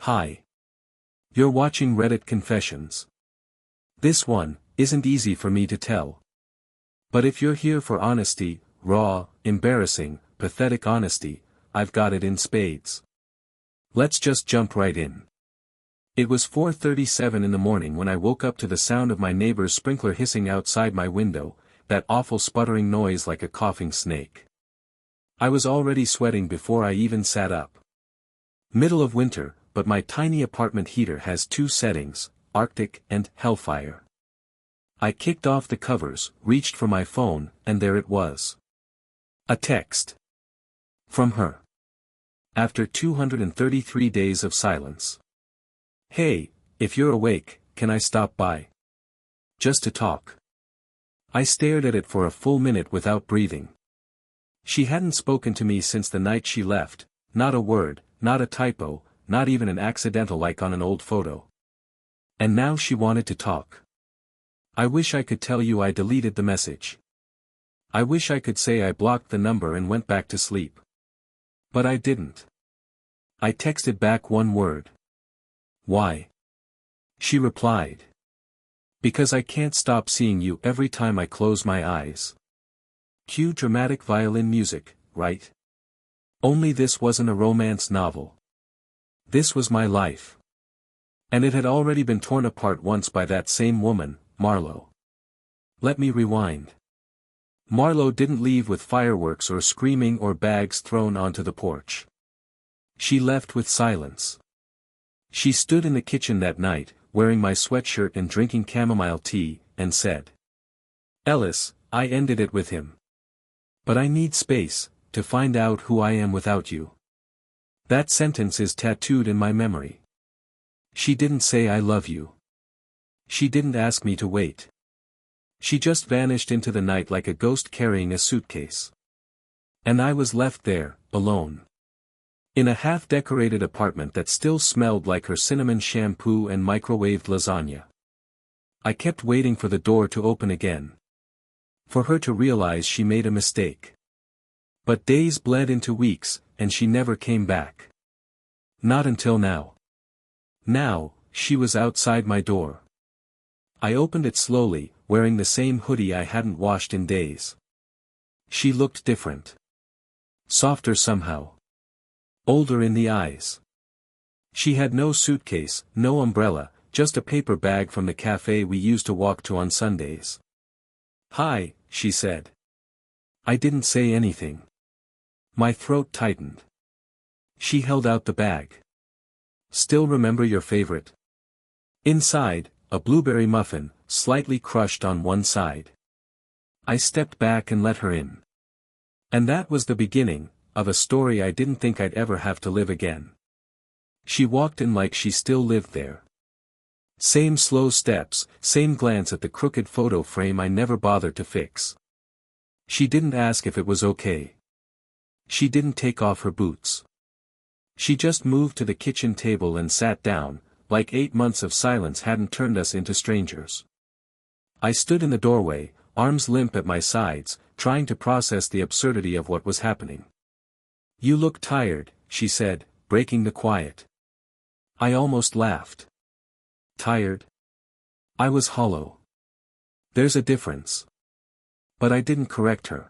Hi. You're watching Reddit Confessions. This one isn't easy for me to tell. But if you're here for honesty, raw, embarrassing, pathetic honesty, I've got it in spades. Let's just jump right in. It was 4:37 in the morning when I woke up to the sound of my neighbor's sprinkler hissing outside my window, that awful sputtering noise like a coughing snake. I was already sweating before I even sat up. Middle of winter, but my tiny apartment heater has two settings, Arctic and Hellfire. I kicked off the covers, reached for my phone, and there it was. A text. From her. After 233 days of silence. Hey, if you're awake, can I stop by? Just to talk. I stared at it for a full minute without breathing. She hadn't spoken to me since the night she left, not a word, not a typo, not even an accidental like on an old photo. And now she wanted to talk. I wish I could tell you I deleted the message. I wish I could say I blocked the number and went back to sleep. But I didn't. I texted back one word. Why? She replied. Because I can't stop seeing you every time I close my eyes. Cue dramatic violin music, right? Only this wasn't a romance novel. This was my life. And it had already been torn apart once by that same woman, Marlo. Let me rewind. Marlo didn't leave with fireworks or screaming or bags thrown onto the porch. She left with silence. She stood in the kitchen that night, wearing my sweatshirt and drinking chamomile tea, and said, "Ellis, I ended it with him. But I need space, to find out who I am without you." That sentence is tattooed in my memory. She didn't say I love you. She didn't ask me to wait. She just vanished into the night like a ghost carrying a suitcase. And I was left there, alone. In a half-decorated apartment that still smelled like her cinnamon shampoo and microwaved lasagna. I kept waiting for the door to open again. For her to realize she made a mistake. But days bled into weeks, and she never came back. Not until now. Now, she was outside my door. I opened it slowly, wearing the same hoodie I hadn't washed in days. She looked different. Softer somehow. Older in the eyes. She had no suitcase, no umbrella, just a paper bag from the cafe we used to walk to on Sundays. "Hi," she said. I didn't say anything. My throat tightened. She held out the bag. "Still remember your favorite?" Inside, a blueberry muffin, slightly crushed on one side. I stepped back and let her in. And that was the beginning of a story I didn't think I'd ever have to live again. She walked in like she still lived there. Same slow steps, same glance at the crooked photo frame I never bothered to fix. She didn't ask if it was okay. She didn't take off her boots. She just moved to the kitchen table and sat down, like 8 months of silence hadn't turned us into strangers. I stood in the doorway, arms limp at my sides, trying to process the absurdity of what was happening. "You look tired," she said, breaking the quiet. I almost laughed. Tired? I was hollow. There's a difference. But I didn't correct her.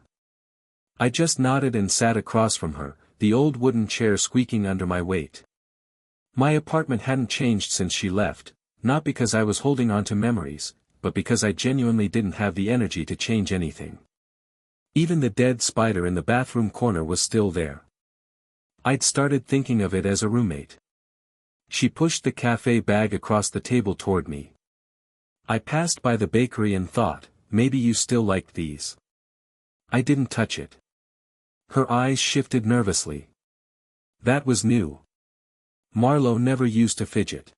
I just nodded and sat across from her, the old wooden chair squeaking under my weight. My apartment hadn't changed since she left, not because I was holding on to memories, but because I genuinely didn't have the energy to change anything. Even the dead spider in the bathroom corner was still there. I'd started thinking of it as a roommate. She pushed the cafe bag across the table toward me. I passed by the bakery and thought, maybe you still liked these. I didn't touch it. Her eyes shifted nervously. That was new. Marlo never used to fidget.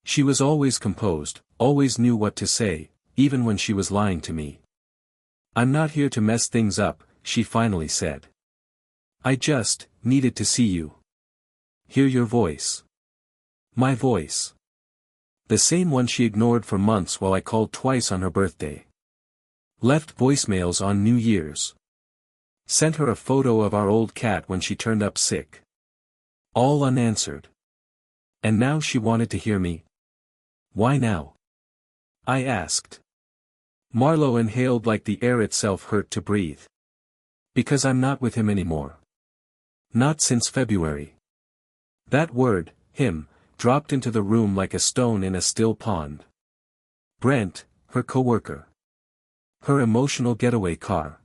She was always composed, always knew what to say, even when she was lying to me. "I'm not here to mess things up," she finally said. "I just needed to see you. Hear your voice." My voice. The same one she ignored for months while I called twice on her birthday. Left voicemails on New Year's. Sent her a photo of our old cat when she turned up sick. All unanswered. And now she wanted to hear me. Why now? I asked. Marlowe inhaled like the air itself hurt to breathe. Because I'm not with him anymore. Not since February. That word, him, dropped into the room like a stone in a still pond. Brent, her coworker. Her emotional getaway car.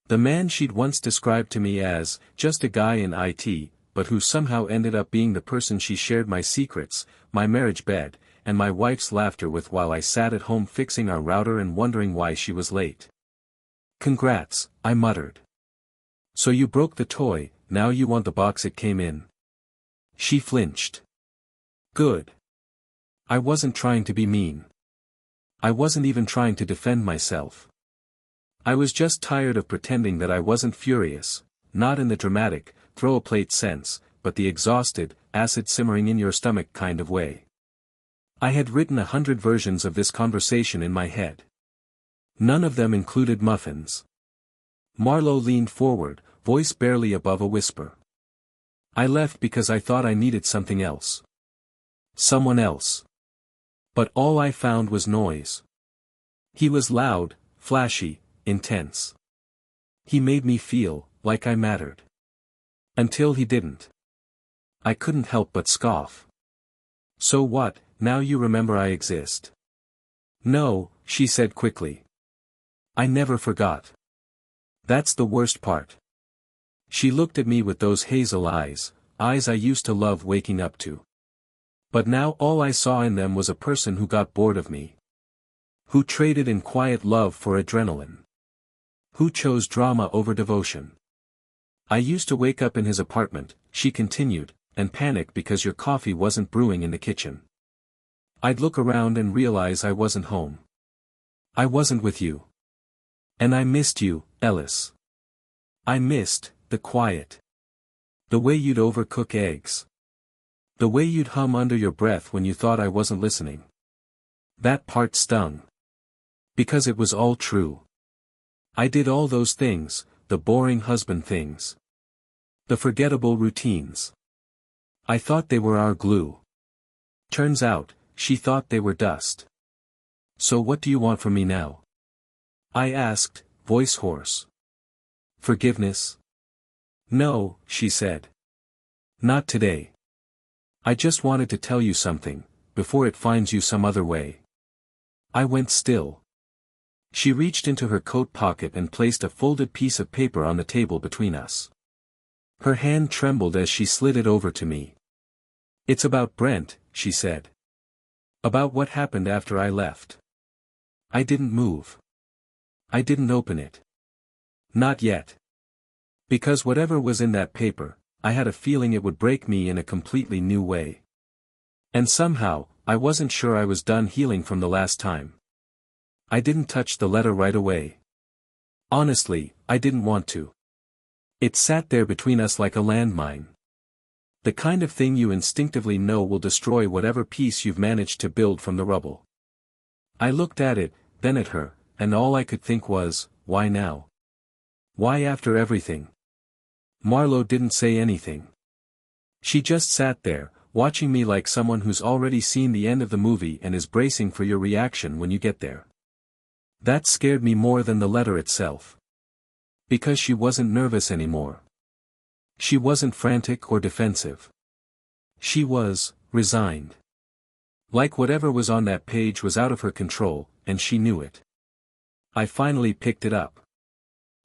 The man she'd once described to me as, just a guy in IT, but who somehow ended up being the person she shared my secrets, my marriage bed, and my wife's laughter with while I sat at home fixing our router and wondering why she was late. Congrats, I muttered. So you broke the toy, now you want the box it came in. She flinched. Good. I wasn't trying to be mean. I wasn't even trying to defend myself. I was just tired of pretending that I wasn't furious, not in the dramatic, throw a plate sense, but the exhausted, acid simmering in your stomach kind of way. I had written 100 versions of this conversation in my head. None of them included muffins. Marlowe leaned forward, voice barely above a whisper. I left because I thought I needed something else. Someone else. But all I found was noise. He was loud, flashy, intense. He made me feel like I mattered. Until he didn't. I couldn't help but scoff. So what, now you remember I exist? No, she said quickly. I never forgot. That's the worst part. She looked at me with those hazel eyes, eyes I used to love waking up to. But now all I saw in them was a person who got bored of me. Who traded in quiet love for adrenaline. Who chose drama over devotion. I used to wake up in his apartment, she continued, and panic because your coffee wasn't brewing in the kitchen. I'd look around and realize I wasn't home. I wasn't with you. And I missed you, Ellis. I missed the quiet. The way you'd overcook eggs. The way you'd hum under your breath when you thought I wasn't listening. That part stung. Because it was all true. I did all those things, the boring husband things. The forgettable routines. I thought they were our glue. Turns out, she thought they were dust. So what do you want from me now? I asked, voice hoarse. Forgiveness? No, she said. Not today. I just wanted to tell you something, before it finds you some other way. I went still. She reached into her coat pocket and placed a folded piece of paper on the table between us. Her hand trembled as she slid it over to me. It's about Brent, she said. About what happened after I left. I didn't move. I didn't open it. Not yet. Because whatever was in that paper, I had a feeling it would break me in a completely new way. And somehow, I wasn't sure I was done healing from the last time. I didn't touch the letter right away. Honestly, I didn't want to. It sat there between us like a landmine. The kind of thing you instinctively know will destroy whatever piece you've managed to build from the rubble. I looked at it, then at her, and all I could think was, why now? Why after everything? Marlowe didn't say anything. She just sat there, watching me like someone who's already seen the end of the movie and is bracing for your reaction when you get there. That scared me more than the letter itself. Because she wasn't nervous anymore. She wasn't frantic or defensive. She was resigned. Like whatever was on that page was out of her control, and she knew it. I finally picked it up.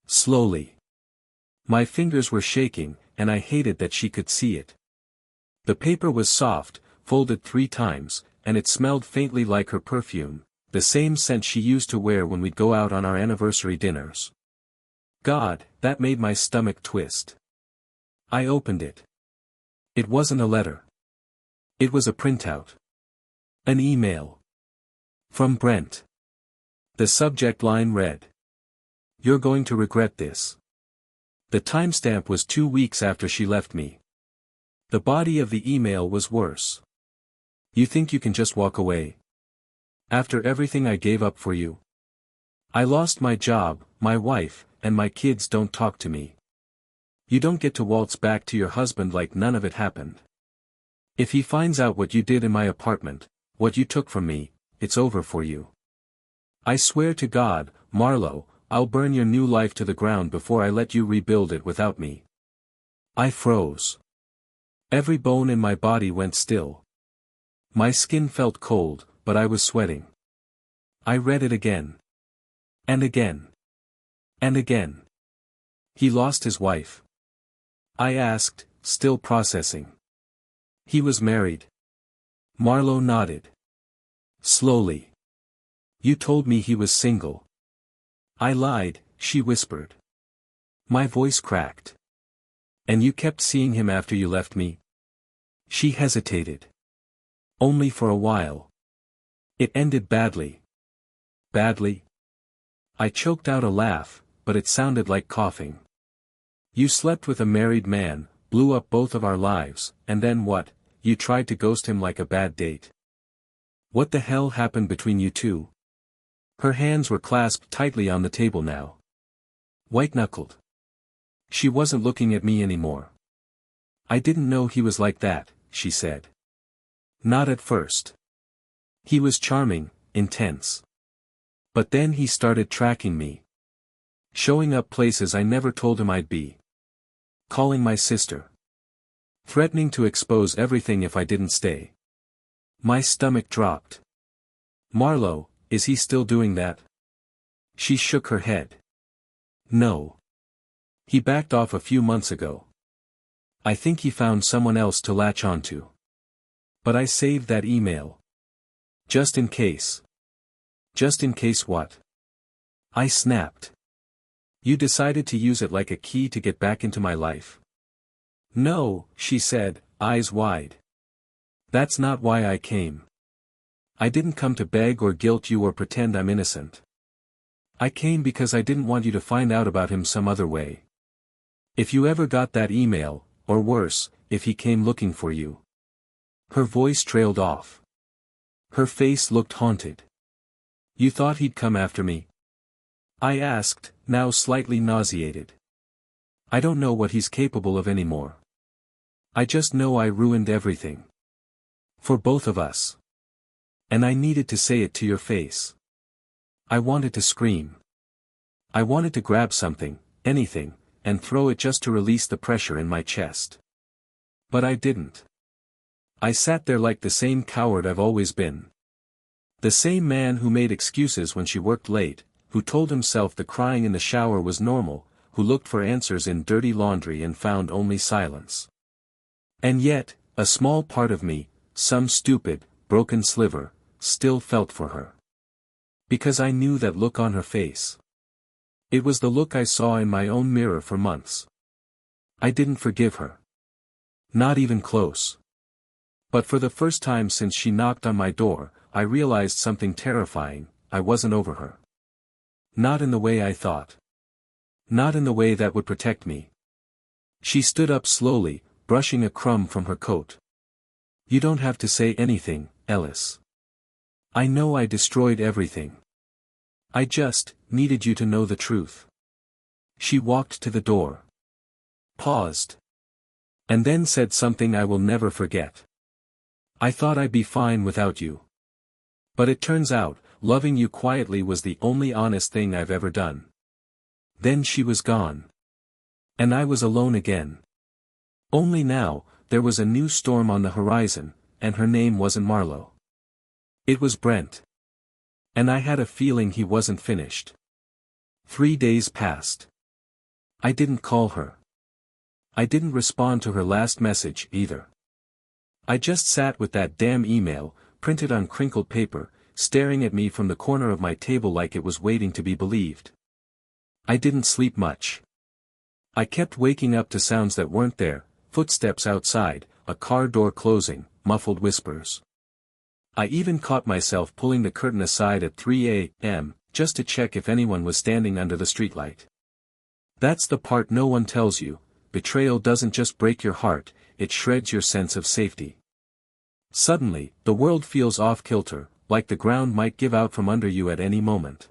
Slowly. My fingers were shaking, and I hated that she could see it. The paper was soft, folded 3 times, and it smelled faintly like her perfume, the same scent she used to wear when we'd go out on our anniversary dinners. God, that made my stomach twist. I opened it. It wasn't a letter. It was a printout. An email. From Brent. The subject line read. You're going to regret this. The timestamp was 2 weeks after she left me. The body of the email was worse. You think you can just walk away? After everything I gave up for you? I lost my job, my wife, and my kids don't talk to me. You don't get to waltz back to your husband like none of it happened. If he finds out what you did in my apartment, what you took from me, it's over for you. I swear to God, Marlowe, I'll burn your new life to the ground before I let you rebuild it without me. I froze. Every bone in my body went still. My skin felt cold, but I was sweating. I read it again. And again. And again. He lost his wife. I asked, still processing. He was married. Marlowe nodded. Slowly. You told me he was single. I lied, she whispered. My voice cracked. And you kept seeing him after you left me? She hesitated. Only for a while. It ended badly. Badly? I choked out a laugh, but it sounded like coughing. You slept with a married man, blew up both of our lives, and then what? You tried to ghost him like a bad date. What the hell happened between you two? Her hands were clasped tightly on the table now. White-knuckled. She wasn't looking at me anymore. I didn't know he was like that, she said. Not at first. He was charming, intense. But then he started tracking me. Showing up places I never told him I'd be. Calling my sister. Threatening to expose everything if I didn't stay. My stomach dropped. Marlowe, is he still doing that? She shook her head. No. He backed off a few months ago. I think he found someone else to latch onto. But I saved that email. Just in case. Just in case what? I snapped. You decided to use it like a key to get back into my life. No, she said, eyes wide. That's not why I came. I didn't come to beg or guilt you or pretend I'm innocent. I came because I didn't want you to find out about him some other way. If you ever got that email, or worse, if he came looking for you. Her voice trailed off. Her face looked haunted. You thought he'd come after me? I asked, now slightly nauseated. I don't know what he's capable of anymore. I just know I ruined everything. For both of us. And I needed to say it to your face. I wanted to scream. I wanted to grab something, anything, and throw it just to release the pressure in my chest. But I didn't. I sat there like the same coward I've always been. The same man who made excuses when she worked late, who told himself the crying in the shower was normal, who looked for answers in dirty laundry and found only silence. And yet, a small part of me, some stupid, broken sliver, still felt for her. Because I knew that look on her face. It was the look I saw in my own mirror for months. I didn't forgive her. Not even close. But for the first time since she knocked on my door, I realized something terrifying. I wasn't over her. Not in the way I thought. Not in the way that would protect me. She stood up slowly, brushing a crumb from her coat. You don't have to say anything, Ellis. I know I destroyed everything. I just needed you to know the truth. She walked to the door. Paused. And then said something I will never forget. I thought I'd be fine without you. But it turns out, loving you quietly was the only honest thing I've ever done. Then she was gone. And I was alone again. Only now, there was a new storm on the horizon, and her name wasn't Marlowe. It was Brent. And I had a feeling he wasn't finished. 3 days passed. I didn't call her. I didn't respond to her last message either. I just sat with that damn email, printed on crinkled paper, staring at me from the corner of my table like it was waiting to be believed. I didn't sleep much. I kept waking up to sounds that weren't there, footsteps outside, a car door closing, muffled whispers. I even caught myself pulling the curtain aside at 3 a.m., just to check if anyone was standing under the streetlight. That's the part no one tells you. Betrayal doesn't just break your heart, it shreds your sense of safety. Suddenly, the world feels off-kilter, like the ground might give out from under you at any moment.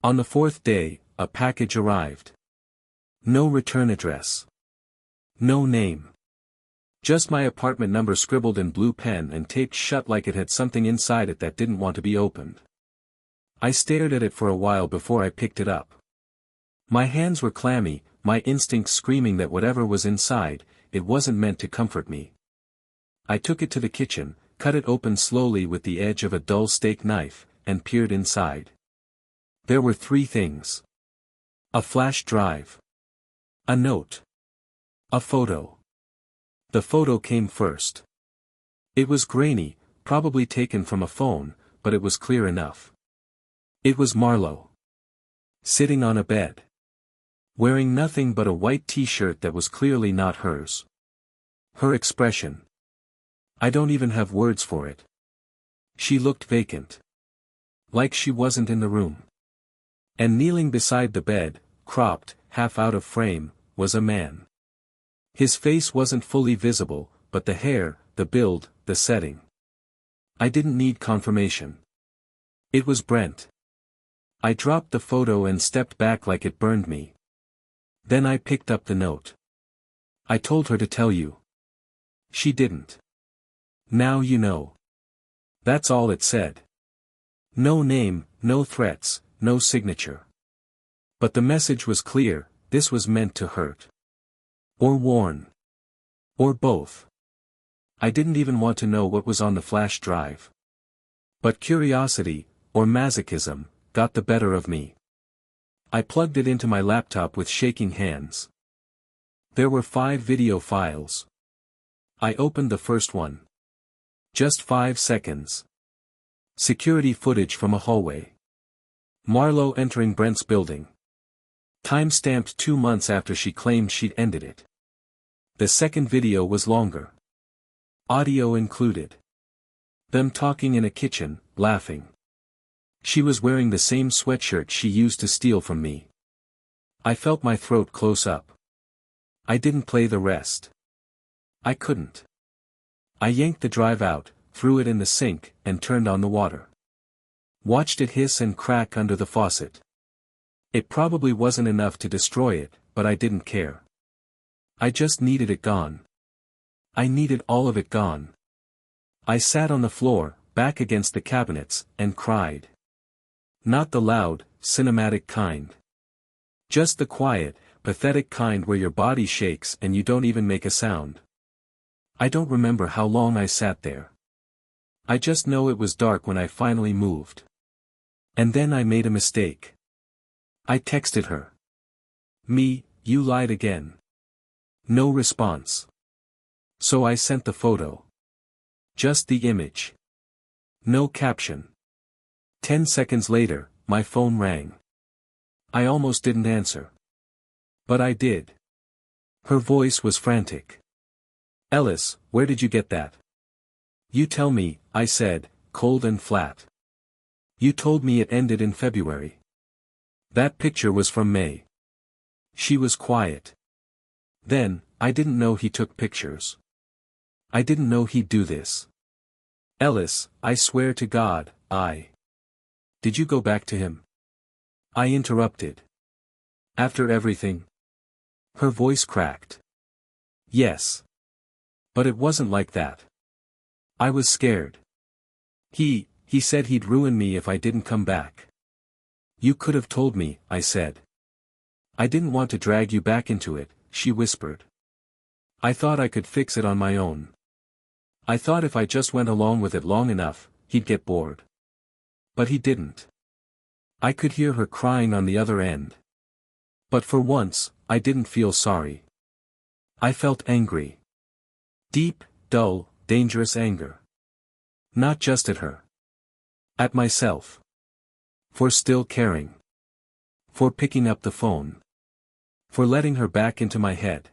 On the 4th day, a package arrived. No return address. No name. Just my apartment number scribbled in blue pen and taped shut like it had something inside it that didn't want to be opened. I stared at it for a while before I picked it up. My hands were clammy, my instincts screaming that whatever was inside, it wasn't meant to comfort me. I took it to the kitchen, cut it open slowly with the edge of a dull steak knife, and peered inside. There were 3 things. A flash drive. A note. A photo. The photo came first. It was grainy, probably taken from a phone, but it was clear enough. It was Marlo. Sitting on a bed. Wearing nothing but a white t-shirt that was clearly not hers. Her expression. I don't even have words for it. She looked vacant. Like she wasn't in the room. And kneeling beside the bed, cropped, half out of frame, was a man. His face wasn't fully visible, but the hair, the build, the setting. I didn't need confirmation. It was Brent. I dropped the photo and stepped back like it burned me. Then I picked up the note. I told her to tell you. She didn't. Now you know. That's all it said. No name, no threats, no signature. But the message was clear, this was meant to hurt. Or warn. Or both. I didn't even want to know what was on the flash drive. But curiosity, or masochism, got the better of me. I plugged it into my laptop with shaking hands. There were 5 video files. I opened the first one. Just 5 seconds. Security footage from a hallway. Marlo entering Brent's building. Time-stamped 2 months after she claimed she'd ended it. The second video was longer. Audio included. Them talking in a kitchen, laughing. She was wearing the same sweatshirt she used to steal from me. I felt my throat close up. I didn't play the rest. I couldn't. I yanked the drive out, threw it in the sink, and turned on the water. Watched it hiss and crack under the faucet. It probably wasn't enough to destroy it, but I didn't care. I just needed it gone. I needed all of it gone. I sat on the floor, back against the cabinets, and cried. Not the loud, cinematic kind. Just the quiet, pathetic kind where your body shakes and you don't even make a sound. I don't remember how long I sat there. I just know it was dark when I finally moved. And then I made a mistake. I texted her. Me, you lied again. No response. So I sent the photo. Just the image. No caption. 10 seconds later, my phone rang. I almost didn't answer. But I did. Her voice was frantic. Ellis, where did you get that? You tell me, I said, cold and flat. You told me it ended in February. That picture was from May. She was quiet. Then, I didn't know he took pictures. I didn't know he'd do this. Ellis, I swear to God, Did you go back to him? I interrupted. After everything? Her voice cracked. Yes. But it wasn't like that. I was scared. He said he'd ruin me if I didn't come back. You could have told me, I said. I didn't want to drag you back into it, she whispered. I thought I could fix it on my own. I thought if I just went along with it long enough, he'd get bored. But he didn't. I could hear her crying on the other end. But for once, I didn't feel sorry. I felt angry. Deep, dull, dangerous anger. Not just at her. At myself. For still caring. For picking up the phone. For letting her back into my head.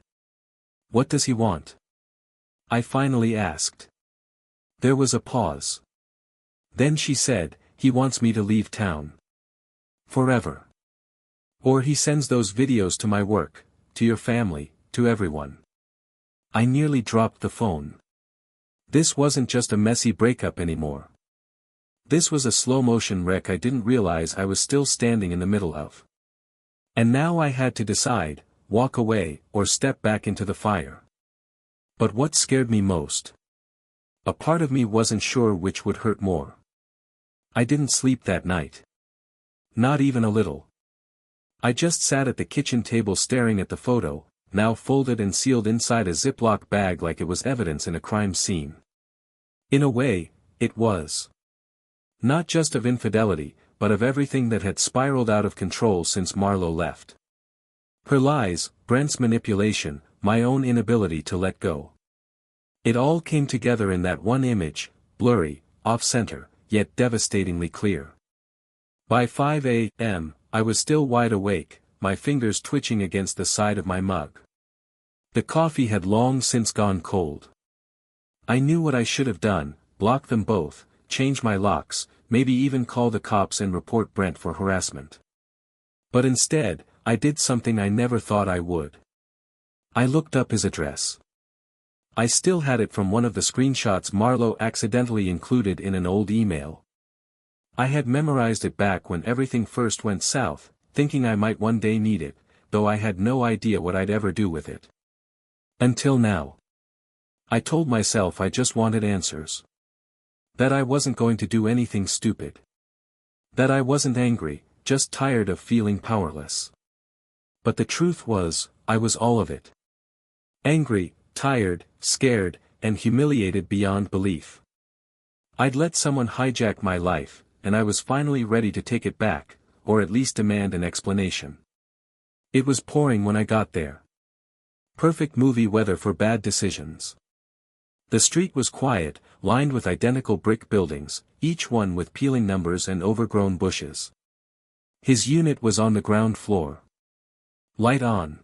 What does he want? I finally asked. There was a pause. Then she said, he wants me to leave town. Forever. Or he sends those videos to my work, to your family, to everyone. I nearly dropped the phone. This wasn't just a messy breakup anymore. This was a slow-motion wreck I didn't realize I was still standing in the middle of. And now I had to decide, walk away, or step back into the fire. But what scared me most? A part of me wasn't sure which would hurt more. I didn't sleep that night. Not even a little. I just sat at the kitchen table staring at the photo, now folded and sealed inside a Ziploc bag like it was evidence in a crime scene. In a way, it was. Not just of infidelity, but of everything that had spiraled out of control since Marlo left. Her lies, Brent's manipulation, my own inability to let go. It all came together in that one image, blurry, off-center, yet devastatingly clear. By 5 a.m., I was still wide awake, my fingers twitching against the side of my mug. The coffee had long since gone cold. I knew what I should have done, block them both, change my locks, maybe even call the cops and report Brent for harassment. But instead, I did something I never thought I would. I looked up his address. I still had it from one of the screenshots Marlo accidentally included in an old email. I had memorized it back when everything first went south, thinking I might one day need it, though I had no idea what I'd ever do with it. Until now. I told myself I just wanted answers. That I wasn't going to do anything stupid. That I wasn't angry, just tired of feeling powerless. But the truth was, I was all of it. Angry, tired, scared, and humiliated beyond belief. I'd let someone hijack my life, and I was finally ready to take it back, or at least demand an explanation. It was pouring when I got there. Perfect movie weather for bad decisions. The street was quiet, lined with identical brick buildings, each one with peeling numbers and overgrown bushes. His unit was on the ground floor. Light on.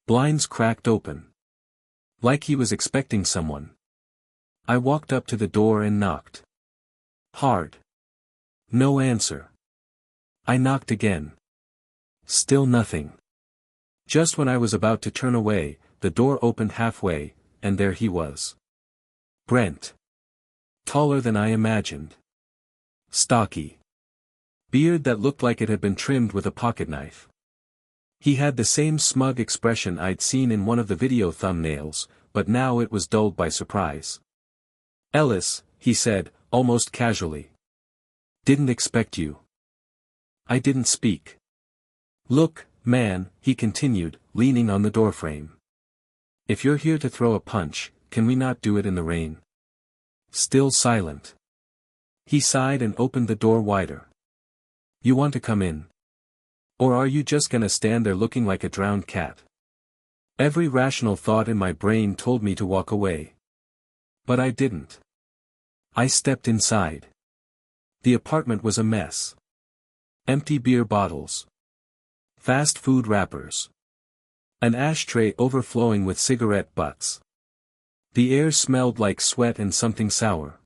Blinds cracked open. Like he was expecting someone. I walked up to the door and knocked. Hard. No answer. I knocked again. Still nothing. Just when I was about to turn away, the door opened halfway, and there he was. Brent. Taller than I imagined. Stocky. Beard that looked like it had been trimmed with a pocketknife. He had the same smug expression I'd seen in one of the video thumbnails, but now it was dulled by surprise. Ellis, he said, almost casually. Didn't expect you. I didn't speak. Look, man, he continued, leaning on the doorframe. If you're here to throw a punch, can we not do it in the rain? Still silent. He sighed and opened the door wider. You want to come in? Or are you just gonna stand there looking like a drowned cat? Every rational thought in my brain told me to walk away. But I didn't. I stepped inside. The apartment was a mess. Empty beer bottles. Fast food wrappers. An ashtray overflowing with cigarette butts. The air smelled like sweat and something sour.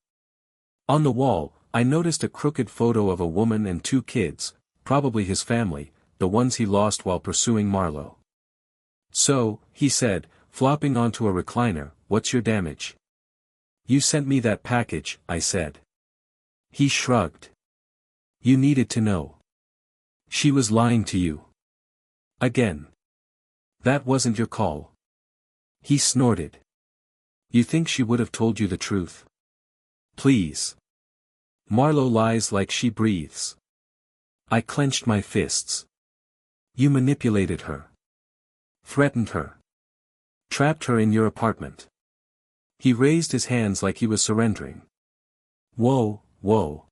On the wall, I noticed a crooked photo of a woman and two kids, probably his family, the ones he lost while pursuing Marlo. So, he said, flopping onto a recliner, what's your damage? You sent me that package, I said. He shrugged. You needed to know. She was lying to you. Again. That wasn't your call. He snorted. You think she would have told you the truth? Please. Marlo lies like she breathes. I clenched my fists. You manipulated her. Threatened her. Trapped her in your apartment. He raised his hands like he was surrendering. Whoa, whoa.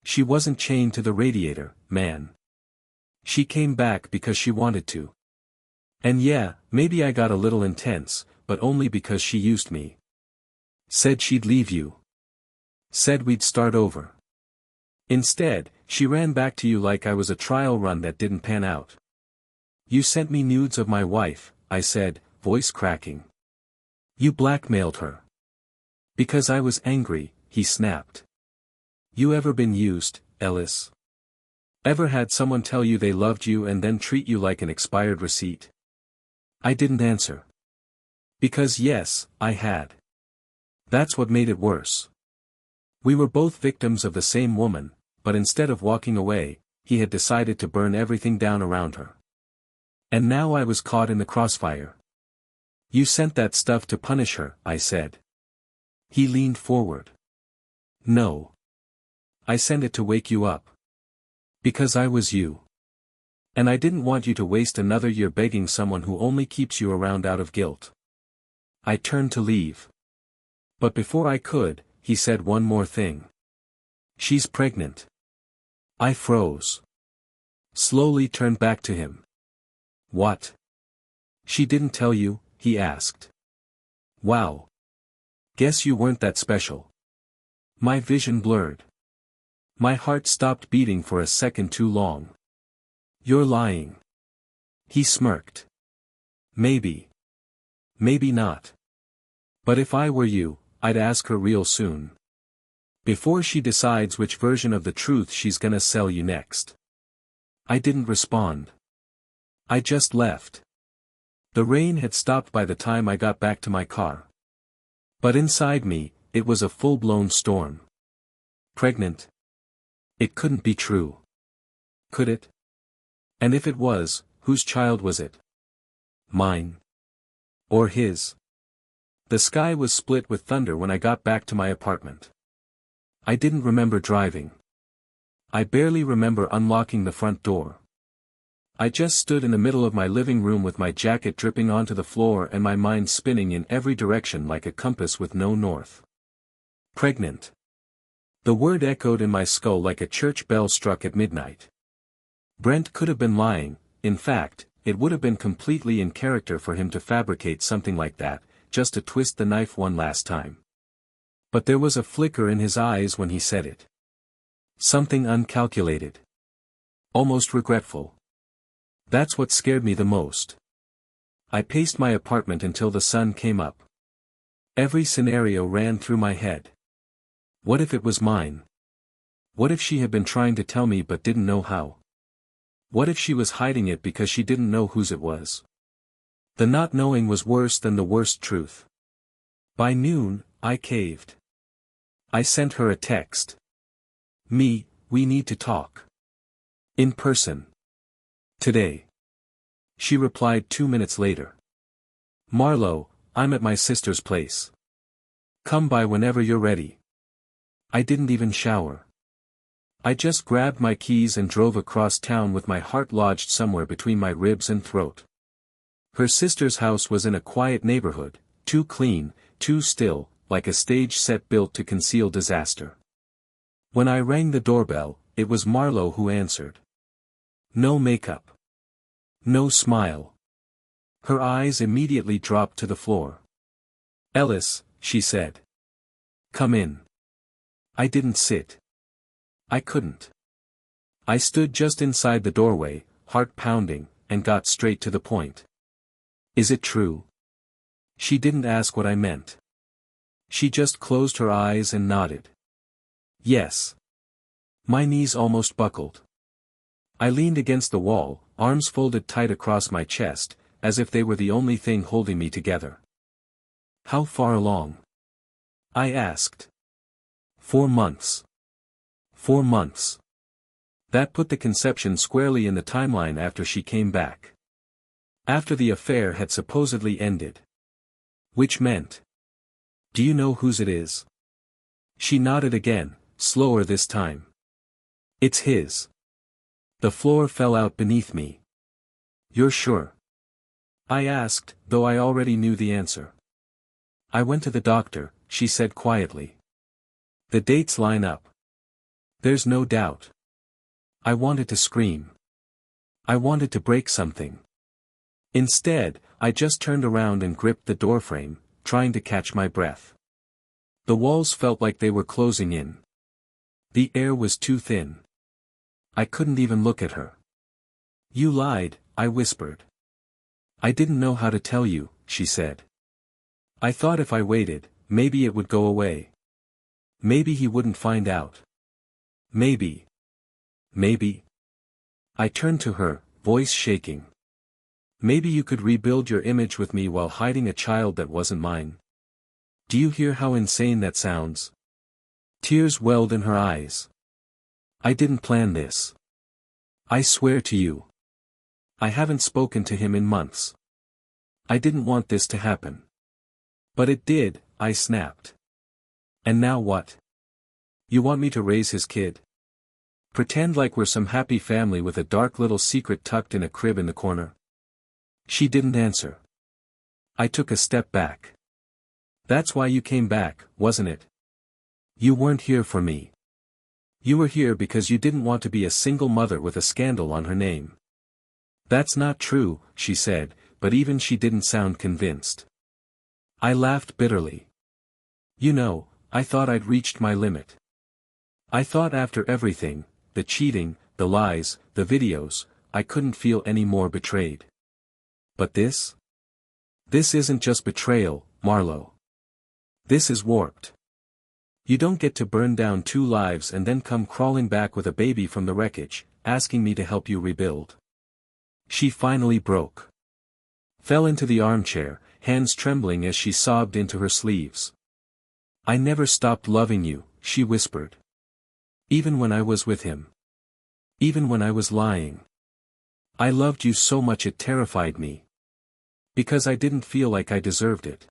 She wasn't chained to the radiator, man. She came back because she wanted to. And yeah, maybe I got a little intense, but only because she used me. Said she'd leave you. Said we'd start over. Instead, she ran back to you like I was a trial run that didn't pan out. You sent me nudes of my wife, I said, voice cracking. You blackmailed her. Because I was angry, he snapped. You ever been used, Ellis? Ever had someone tell you they loved you and then treat you like an expired receipt? I didn't answer. Because yes, I had. That's what made it worse. We were both victims of the same woman, but instead of walking away, he had decided to burn everything down around her. And now I was caught in the crossfire. You sent that stuff to punish her, I said. He leaned forward. No. I sent it to wake you up. Because I was you. And I didn't want you to waste another year begging someone who only keeps you around out of guilt. I turned to leave. But before I could, he said one more thing. She's pregnant. I froze. Slowly turned back to him. What? She didn't tell you, he asked. Wow. Guess you weren't that special. My vision blurred. My heart stopped beating for a second too long. You're lying. He smirked. Maybe. Maybe not. But if I were you, I'd ask her real soon. Before she decides which version of the truth she's gonna sell you next. I didn't respond. I just left. The rain had stopped by the time I got back to my car. But inside me, it was a full-blown storm. Pregnant? It couldn't be true. Could it? And if it was, whose child was it? Mine? Or his? The sky was split with thunder when I got back to my apartment. I didn't remember driving. I barely remember unlocking the front door. I just stood in the middle of my living room with my jacket dripping onto the floor and my mind spinning in every direction like a compass with no north. Pregnant. The word echoed in my skull like a church bell struck at midnight. Brent could have been lying. In fact, it would have been completely in character for him to fabricate something like that, just to twist the knife one last time. But there was a flicker in his eyes when he said it. Something uncalculated. Almost regretful. That's what scared me the most. I paced my apartment until the sun came up. Every scenario ran through my head. What if it was mine? What if she had been trying to tell me but didn't know how? What if she was hiding it because she didn't know whose it was? The not knowing was worse than the worst truth. By noon, I caved. I sent her a text. We need to talk. In person. Today. She replied 2 minutes later. Marlo, I'm at my sister's place. Come by whenever you're ready. I didn't even shower. I just grabbed my keys and drove across town with my heart lodged somewhere between my ribs and throat. Her sister's house was in a quiet neighborhood, too clean, too still, like a stage set built to conceal disaster. When I rang the doorbell, it was Marlo who answered. No makeup. No smile. Her eyes immediately dropped to the floor. Ellis, she said. Come in. I didn't sit. I couldn't. I stood just inside the doorway, heart pounding, and got straight to the point. Is it true? She didn't ask what I meant. She just closed her eyes and nodded. Yes. My knees almost buckled. I leaned against the wall, arms folded tight across my chest, as if they were the only thing holding me together. How far along? I asked. 4 months. 4 months. That put the conception squarely in the timeline after she came back. After the affair had supposedly ended. Which meant. Do you know whose it is? She nodded again, slower this time. It's his. The floor fell out beneath me. You're sure? I asked, though I already knew the answer. I went to the doctor, she said quietly. The dates line up. There's no doubt. I wanted to scream. I wanted to break something. Instead, I just turned around and gripped the doorframe, trying to catch my breath. The walls felt like they were closing in. The air was too thin. I couldn't even look at her. You lied, I whispered. I didn't know how to tell you, she said. I thought if I waited, maybe it would go away. Maybe he wouldn't find out. Maybe. Maybe. I turned to her, voice shaking. Maybe you could rebuild your image with me while hiding a child that wasn't mine. Do you hear how insane that sounds? Tears welled in her eyes. I didn't plan this. I swear to you. I haven't spoken to him in months. I didn't want this to happen. But it did, I snapped. And now what? You want me to raise his kid? Pretend like we're some happy family with a dark little secret tucked in a crib in the corner? She didn't answer. I took a step back. That's why you came back, wasn't it? You weren't here for me. You were here because you didn't want to be a single mother with a scandal on her name. That's not true, she said, but even she didn't sound convinced. I laughed bitterly. You know, I thought I'd reached my limit. I thought after everything, the cheating, the lies, the videos, I couldn't feel any more betrayed. But this? This isn't just betrayal, Marlo. This is warped. You don't get to burn down 2 lives and then come crawling back with a baby from the wreckage, asking me to help you rebuild. She finally broke. Fell into the armchair, hands trembling as she sobbed into her sleeves. I never stopped loving you, she whispered. Even when I was with him. Even when I was lying. I loved you so much it terrified me. Because I didn't feel like I deserved it.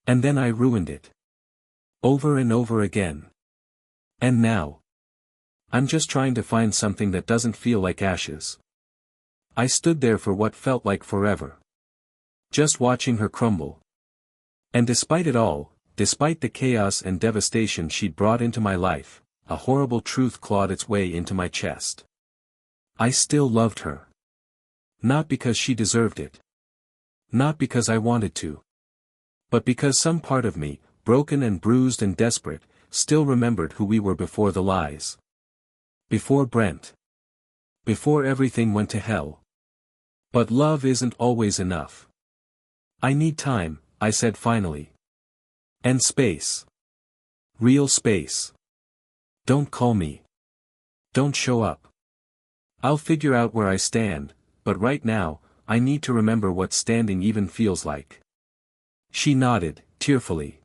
And then I ruined it. Over and over again. And now. I'm just trying to find something that doesn't feel like ashes. I stood there for what felt like forever. Just watching her crumble. And despite it all, despite the chaos and devastation she'd brought into my life, a horrible truth clawed its way into my chest. I still loved her. Not because she deserved it. Not because I wanted to. But because some part of me, broken and bruised and desperate, still remembered who we were before the lies. Before Brent. Before everything went to hell. But love isn't always enough. I need time, I said finally. And space. Real space. Don't call me. Don't show up. I'll figure out where I stand, but right now, I need to remember what standing even feels like. She nodded, tearfully.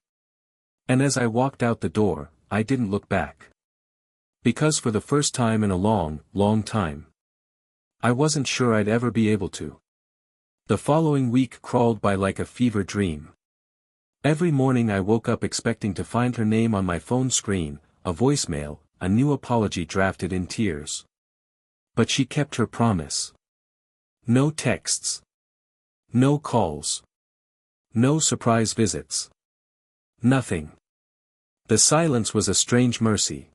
And as I walked out the door, I didn't look back. Because for the first time in a long, long time, I wasn't sure I'd ever be able to. The following week crawled by like a fever dream. Every morning I woke up expecting to find her name on my phone screen, a voicemail, a new apology drafted in tears. But she kept her promise. No texts. No calls. No surprise visits. Nothing. The silence was a strange mercy.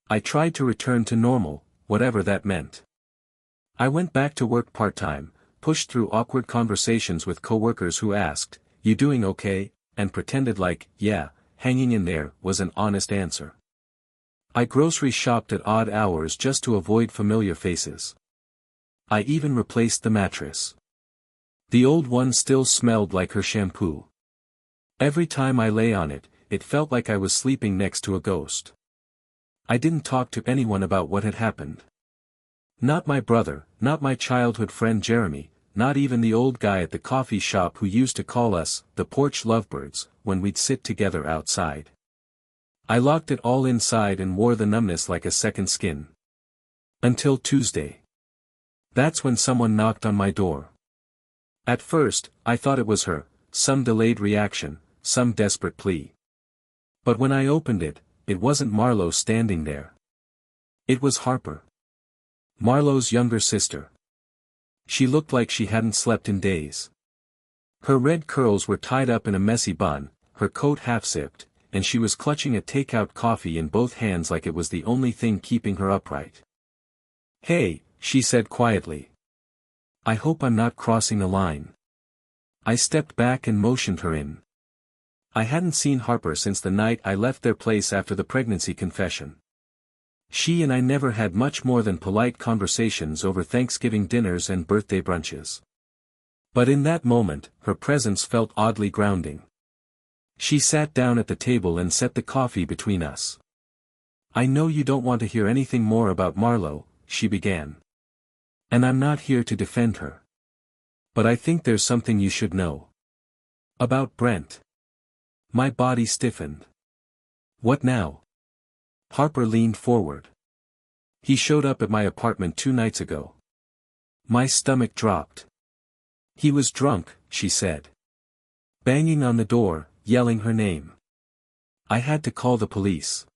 I tried to return to normal, whatever that meant. I went back to work part-time, pushed through awkward conversations with coworkers who asked, "You doing okay?" and pretended like, "Yeah, hanging in there," was an honest answer. I grocery shopped at odd hours just to avoid familiar faces. I even replaced the mattress. The old one still smelled like her shampoo. Every time I lay on it, it felt like I was sleeping next to a ghost. I didn't talk to anyone about what had happened. Not my brother, not my childhood friend Jeremy, not even the old guy at the coffee shop who used to call us, the porch lovebirds, when we'd sit together outside. I locked it all inside and wore the numbness like a second skin. Until Tuesday. That's when someone knocked on my door. At first, I thought it was her, some delayed reaction, some desperate plea. But when I opened it, it wasn't Marlo standing there. It was Harper. Marlo's younger sister. She looked like she hadn't slept in days. Her red curls were tied up in a messy bun, her coat half-zipped, and she was clutching a takeout coffee in both hands like it was the only thing keeping her upright. "Hey," she said quietly. "I hope I'm not crossing the line." I stepped back and motioned her in. I hadn't seen Harper since the night I left their place after the pregnancy confession. She and I never had much more than polite conversations over Thanksgiving dinners and birthday brunches. But in that moment, her presence felt oddly grounding. She sat down at the table and set the coffee between us. "I know you don't want to hear anything more about Marlo," she began. "And I'm not here to defend her. But I think there's something you should know. About Brent." My body stiffened. "What now?" Harper leaned forward. "He showed up at my apartment 2 nights ago." My stomach dropped. He was drunk, she said. Banging on the door, yelling her name. I had to call the police.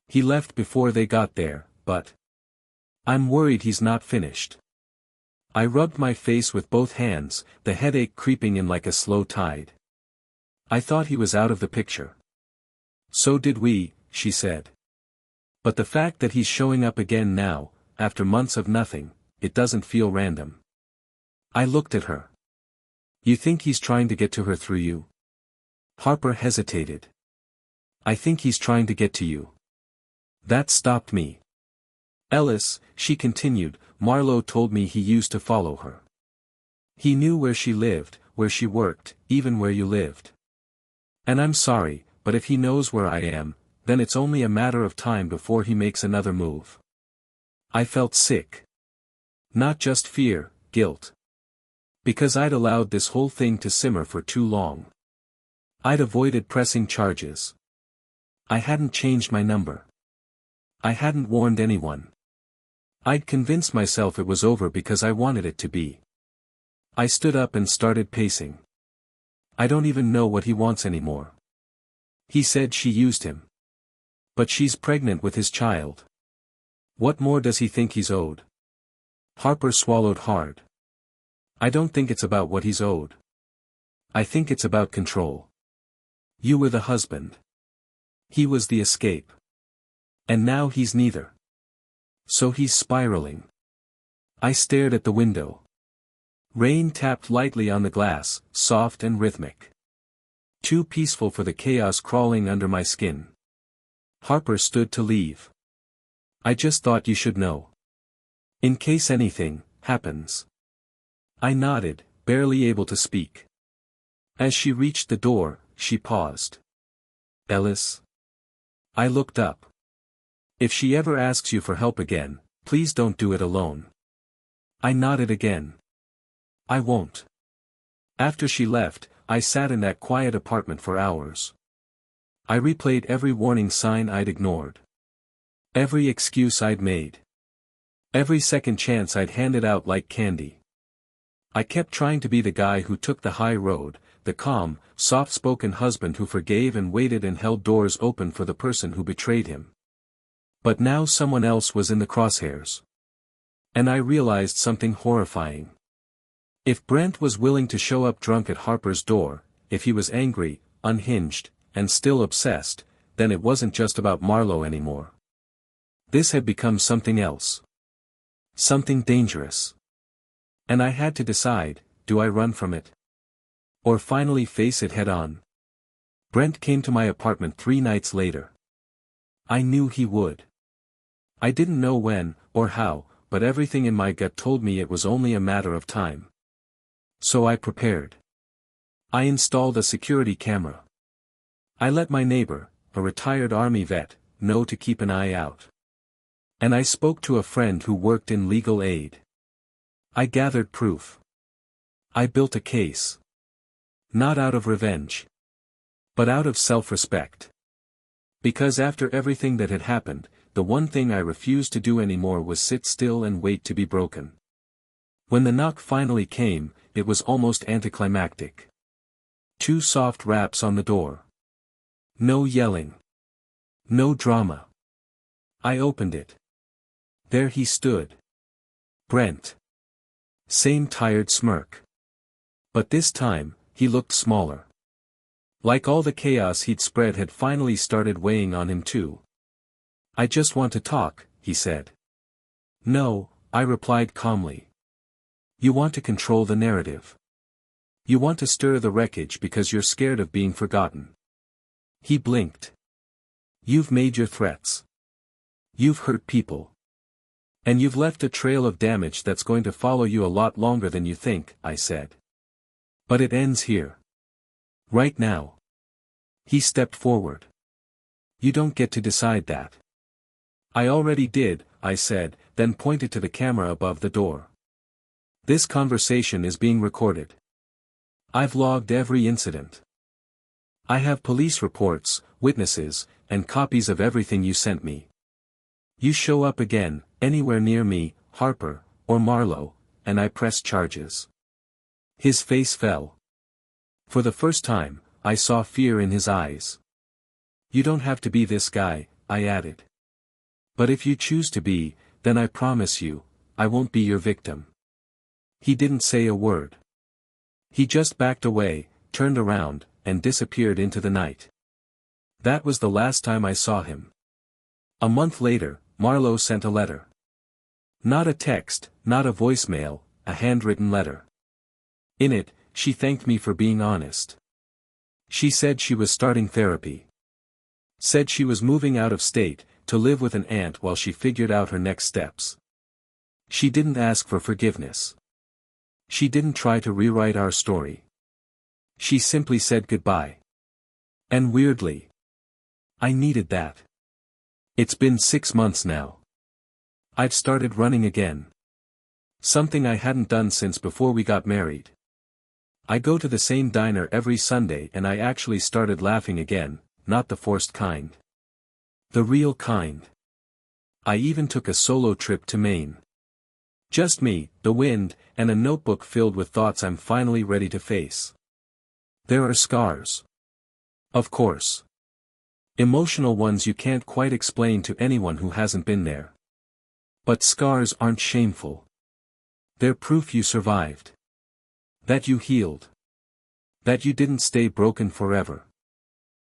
He left before they got there, but I'm worried he's not finished. I rubbed my face with both hands, the headache creeping in like a slow tide. I thought he was out of the picture. So did we, she said. But the fact that he's showing up again now, after months of nothing, it doesn't feel random. I looked at her. You think he's trying to get to her through you? Harper hesitated. I think he's trying to get to you. That stopped me. Ellis, she continued, Marlowe told me he used to follow her. He knew where she lived, where she worked, even where you lived. And I'm sorry, but if he knows where I am, then it's only a matter of time before he makes another move. I felt sick. Not just fear, guilt. Because I'd allowed this whole thing to simmer for too long. I'd avoided pressing charges. I hadn't changed my number. I hadn't warned anyone. I'd convinced myself it was over because I wanted it to be. I stood up and started pacing. I don't even know what he wants anymore. He said she used him. But she's pregnant with his child. What more does he think he's owed? Harper swallowed hard. I don't think it's about what he's owed. I think it's about control. You were the husband. He was the escape. And now he's neither. So he's spiraling. I stared at the window. Rain tapped lightly on the glass, soft and rhythmic. Too peaceful for the chaos crawling under my skin. Harper stood to leave. I just thought you should know. In case anything happens. I nodded, barely able to speak. As she reached the door, she paused. Ellis? I looked up. If she ever asks you for help again, please don't do it alone. I nodded again. I won't. After she left, I sat in that quiet apartment for hours. I replayed every warning sign I'd ignored. Every excuse I'd made. Every second chance I'd handed out like candy. I kept trying to be the guy who took the high road, the calm, soft-spoken husband who forgave and waited and held doors open for the person who betrayed him. But now someone else was in the crosshairs. And I realized something horrifying. If Brent was willing to show up drunk at Harper's door, if he was angry, unhinged, and still obsessed, then it wasn't just about Marlowe anymore. This had become something else. Something dangerous. And I had to decide, do I run from it? Or finally face it head on? Brent came to my apartment 3 nights later. I knew he would. I didn't know when, or how, but everything in my gut told me it was only a matter of time. So I prepared. I installed a security camera. I let my neighbor, a retired Army vet, know to keep an eye out. And I spoke to a friend who worked in legal aid. I gathered proof. I built a case. Not out of revenge. But out of self-respect. Because after everything that had happened, the one thing I refused to do anymore was sit still and wait to be broken. When the knock finally came, it was almost anticlimactic. 2 soft raps on the door. No yelling. No drama. I opened it. There he stood. Brent. Same tired smirk. But this time, he looked smaller. Like all the chaos he'd spread had finally started weighing on him too. I just want to talk, he said. No, I replied calmly. You want to control the narrative. You want to stir the wreckage because you're scared of being forgotten. He blinked. You've made your threats. You've hurt people. And you've left a trail of damage that's going to follow you a lot longer than you think, I said. But it ends here. Right now. He stepped forward. You don't get to decide that. I already did, I said, then pointed to the camera above the door. This conversation is being recorded. I've logged every incident. I have police reports, witnesses, and copies of everything you sent me. You show up again, anywhere near me, Harper, or Marlowe, and I press charges. His face fell. For the first time, I saw fear in his eyes. You don't have to be this guy, I added. But if you choose to be, then I promise you, I won't be your victim. He didn't say a word. He just backed away, turned around, and disappeared into the night. That was the last time I saw him. A month later, Marlo sent a letter. Not a text, not a voicemail, a handwritten letter. In it, she thanked me for being honest. She said she was starting therapy. Said she was moving out of state, to live with an aunt while she figured out her next steps. She didn't ask for forgiveness. She didn't try to rewrite our story. She simply said goodbye. And weirdly, I needed that. It's been 6 months now. I've started running again. Something I hadn't done since before we got married. I go to the same diner every Sunday and I actually started laughing again, not the forced kind. The real kind. I even took a solo trip to Maine. Just me, the wind, and a notebook filled with thoughts I'm finally ready to face. There are scars. Of course. Emotional ones you can't quite explain to anyone who hasn't been there. But scars aren't shameful. They're proof you survived. That you healed. That you didn't stay broken forever.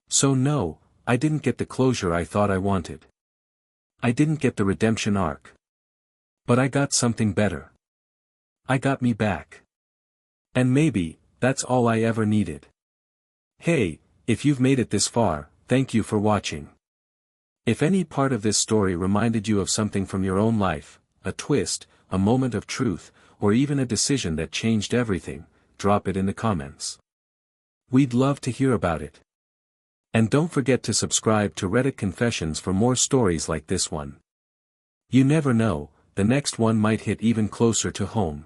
So no, I didn't get the closure I thought I wanted. I didn't get the redemption arc. But I got something better. I got me back. And maybe, that's all I ever needed. Hey, if you've made it this far, thank you for watching. If any part of this story reminded you of something from your own life, a twist, a moment of truth, or even a decision that changed everything, drop it in the comments. We'd love to hear about it. And don't forget to subscribe to Reddit Confessions for more stories like this one. You never know, the next one might hit even closer to home.